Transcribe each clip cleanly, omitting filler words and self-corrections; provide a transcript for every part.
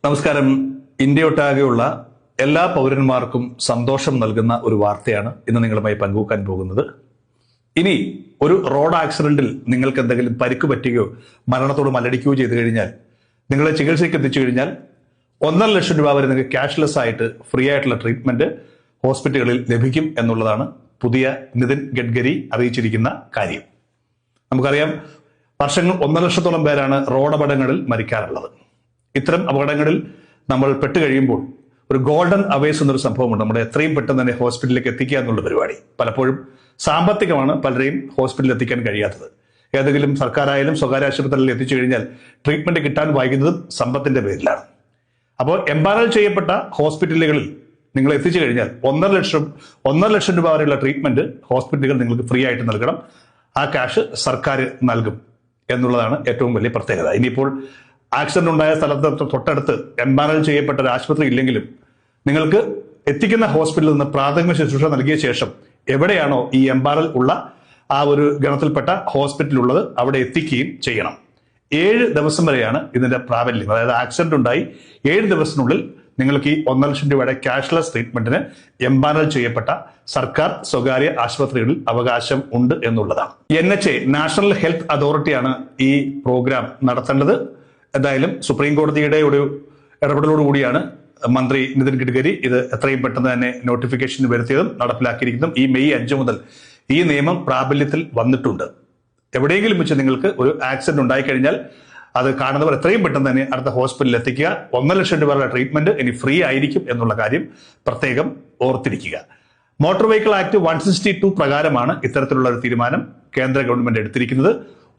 നമസ്കാരം. ഇന്ത്യയൊട്ടാകെയുള്ള എല്ലാ പൗരന്മാർക്കും സന്തോഷം നൽകുന്ന ഒരു വാർത്തയാണ് ഇന്ന് നിങ്ങളുമായി പങ്കുവെക്കാൻ പോകുന്നത്. ഇനി ഒരു റോഡ് ആക്സിഡന്റിൽ നിങ്ങൾക്ക് എന്തെങ്കിലും പരിക്ക് പറ്റുകയോ മരണത്തോട് മല്ലടിക്കുകയോ ചെയ്തു കഴിഞ്ഞാൽ, നിങ്ങളെ ചികിത്സയ്ക്ക് എത്തിച്ചു കഴിഞ്ഞാൽ 1.5 ലക്ഷം രൂപ വരെ നിങ്ങൾക്ക് ക്യാഷ്ലെസ് ആയിട്ട് ഫ്രീ ആയിട്ടുള്ള ട്രീറ്റ്മെന്റ് ഹോസ്പിറ്റലുകളിൽ ലഭിക്കും എന്നുള്ളതാണ് പുതിയ നിതിൻ ഗഡ്കരി അറിയിച്ചിരിക്കുന്ന കാര്യം. നമുക്കറിയാം, വർഷങ്ങൾ 1.5 ലക്ഷത്തോളം പേരാണ് റോഡ് അപകടങ്ങളിൽ മരിക്കാറുള്ളത്. ഇത്തരം അപകടങ്ങളിൽ നമ്മൾ പെട്ടുകഴിയുമ്പോൾ ഒരു ഗോൾഡൻ അവേഴ്സ് എന്നൊരു സംഭവമുണ്ട്. നമ്മുടെ എത്രയും പെട്ടെന്ന് തന്നെ ഹോസ്പിറ്റലിലേക്ക് എത്തിക്കുക എന്നുള്ള പരിപാടി. പലപ്പോഴും സാമ്പത്തികമാണ് പലരെയും ഹോസ്പിറ്റലിൽ എത്തിക്കാൻ കഴിയാത്തത്. ഏതെങ്കിലും സർക്കാരായാലും സ്വകാര്യ ആശുപത്രിയിൽ എത്തിച്ചു കഴിഞ്ഞാൽ ട്രീറ്റ്മെന്റ് കിട്ടാൻ വൈകുന്നതും സമ്പത്തിന്റെ പേരിലാണ്. അപ്പോൾ എംപാനൽ ചെയ്യപ്പെട്ട ഹോസ്പിറ്റലുകളിൽ നിങ്ങൾ എത്തിച്ചു കഴിഞ്ഞാൽ 1.5 ലക്ഷം രൂപ വരെയുള്ള ട്രീറ്റ്മെന്റ് ഹോസ്പിറ്റലുകൾ നിങ്ങൾക്ക് ഫ്രീ ആയിട്ട് നൽകണം. ആ ക്യാഷ് സർക്കാർ നൽകും എന്നുള്ളതാണ് ഏറ്റവും വലിയ പ്രത്യേകത. ഇനിയിപ്പോൾ ആക്സിഡന്റ് ഉണ്ടായ സ്ഥലത്ത് തൊട്ടടുത്ത് എംപാനൽ ചെയ്യപ്പെട്ട ഒരു ആശുപത്രി ഇല്ലെങ്കിലും നിങ്ങൾക്ക് എത്തിക്കുന്ന ഹോസ്പിറ്റലിൽ നിന്ന് പ്രാഥമിക ശുശ്രൂഷ നൽകിയ ശേഷം എവിടെയാണോ ഈ എംപാനൽ ഉള്ള ആ ഒരു ഗണത്തിൽപ്പെട്ട ഹോസ്പിറ്റൽ ഉള്ളത് അവിടെ എത്തിക്കുകയും ചെയ്യണം. 7 ദിവസം വരെയാണ് ഇതിന്റെ പ്രാബല്യം. അതായത് ആക്സിഡന്റ് ഉണ്ടായി 7 ദിവസത്തിനുള്ളിൽ നിങ്ങൾക്ക് ഈ 1.5 ലക്ഷം രൂപയുടെ ക്യാഷ്ലെസ് ട്രീറ്റ്മെന്റിന് എംപാനൽ ചെയ്യപ്പെട്ട സർക്കാർ സ്വകാര്യ ആശുപത്രികളിൽ അവകാശം ഉണ്ട് എന്നുള്ളതാണ്. NHA നാഷണൽ ഹെൽത്ത് അതോറിറ്റിയാണ് ഈ പ്രോഗ്രാം നടത്തേണ്ടത്. എന്തായാലും സുപ്രീം കോടതിയുടെ ഒരു ഇടപെടലോടുകൂടിയാണ് മന്ത്രി നിതിൻ ഗഡ്കരി ഇത് എത്രയും പെട്ടെന്ന് തന്നെ നോട്ടിഫിക്കേഷൻ വരുത്തിയതും നടപ്പിലാക്കിയിരിക്കുന്നതും. ഈ മെയ് 5 മുതൽ ഈ നിയമം പ്രാബല്യത്തിൽ വന്നിട്ടുണ്ട്. എവിടെയെങ്കിലും വെച്ച് നിങ്ങൾക്ക് ഒരു ആക്സിഡന്റ് ഉണ്ടായിക്കഴിഞ്ഞാൽ അത് കാണുന്നവർ എത്രയും പെട്ടെന്ന് തന്നെ അടുത്ത ഹോസ്പിറ്റലിൽ എത്തിക്കുക. 1.5 ലക്ഷം രൂപയുടെ ട്രീറ്റ്മെന്റ് ഇനി ഫ്രീ ആയിരിക്കും എന്നുള്ള കാര്യം പ്രത്യേകം ഓർത്തിരിക്കുക. മോട്ടോർ വെഹിക്കിൾ ആക്ട് 162 പ്രകാരമാണ് ഇത്തരത്തിലുള്ള ഒരു തീരുമാനം കേന്ദ്ര ഗവൺമെന്റ് എടുത്തിരിക്കുന്നത്.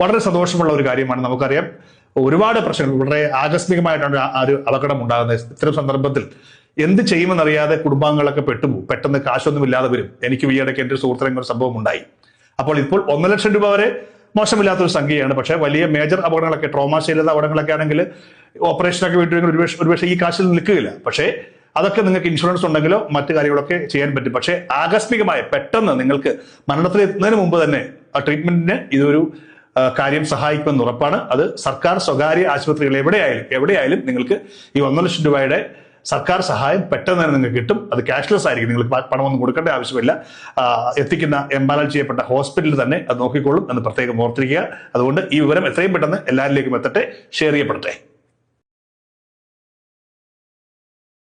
വളരെ സന്തോഷമുള്ള ഒരു കാര്യമാണ്. നമുക്കറിയാം, ഒരുപാട് പ്രശ്നങ്ങൾ, വളരെ ആകസ്മികമായിട്ടാണ് ആ ഒരു അപകടം ഉണ്ടാകുന്നത്. ഇത്തരം സന്ദർഭത്തിൽ എന്ത് ചെയ്യുമെന്നറിയാതെ കുടുംബാംഗങ്ങളൊക്കെ പെട്ടുപോകും. പെട്ടെന്ന് കാശൊന്നും ഇല്ലാതെ വരും. എനിക്ക് ഈയിടയ്ക്ക് എന്റെ ഒരു സുഹൃത്തിനും ഒരു സംഭവം ഉണ്ടായി. അപ്പോൾ ഇപ്പോൾ 1 ലക്ഷം രൂപ വരെ മോശമില്ലാത്തൊരു സംഖ്യയാണ്. പക്ഷേ വലിയ മേജർ അപകടങ്ങളൊക്കെ, ട്രോമാ ചെയ്യുന്ന അപകടങ്ങളൊക്കെ ആണെങ്കിൽ ഓപ്പറേഷനൊക്കെ വിട്ടുവെങ്കിൽ ഒരുപക്ഷെ ഈ കാശിൽ നിൽക്കുകയില്ല. പക്ഷേ അതൊക്കെ നിങ്ങൾക്ക് ഇൻഷുറൻസ് ഉണ്ടെങ്കിലോ മറ്റു കാര്യങ്ങളൊക്കെ ചെയ്യാൻ പറ്റും. പക്ഷേ ആകസ്മികമായ പെട്ടെന്ന് നിങ്ങൾക്ക് മരണത്തിൽ എത്തുന്നതിന് മുമ്പ് തന്നെ ആ ട്രീറ്റ്മെന്റിന് ഇതൊരു കാര്യം സഹായിക്കുമെന്ന് ഉറപ്പാണ്. അത് സർക്കാർ സ്വകാര്യ ആശുപത്രികൾ എവിടെയായാലും നിങ്ങൾക്ക് ഈ 1.5 ലക്ഷം രൂപയുടെ സർക്കാർ സഹായം പെട്ടെന്ന് തന്നെ നിങ്ങൾക്ക് കിട്ടും. അത് ക്യാഷ്ലെസ് ആയിരിക്കും. നിങ്ങൾക്ക് പണമൊന്നും കൊടുക്കേണ്ട ആവശ്യമില്ല. എത്തിക്കുന്ന എംപാനൽ ചെയ്യപ്പെട്ട ഹോസ്പിറ്റലിൽ തന്നെ അത് നോക്കിക്കോളും എന്ന് പ്രത്യേകം ഓർത്തിരിക്കുക. അതുകൊണ്ട് ഈ വിവരം എത്രയും പെട്ടെന്ന് എല്ലാവരിലേക്കും എത്തട്ടെ, ഷെയർ ചെയ്യപ്പെടട്ടെ.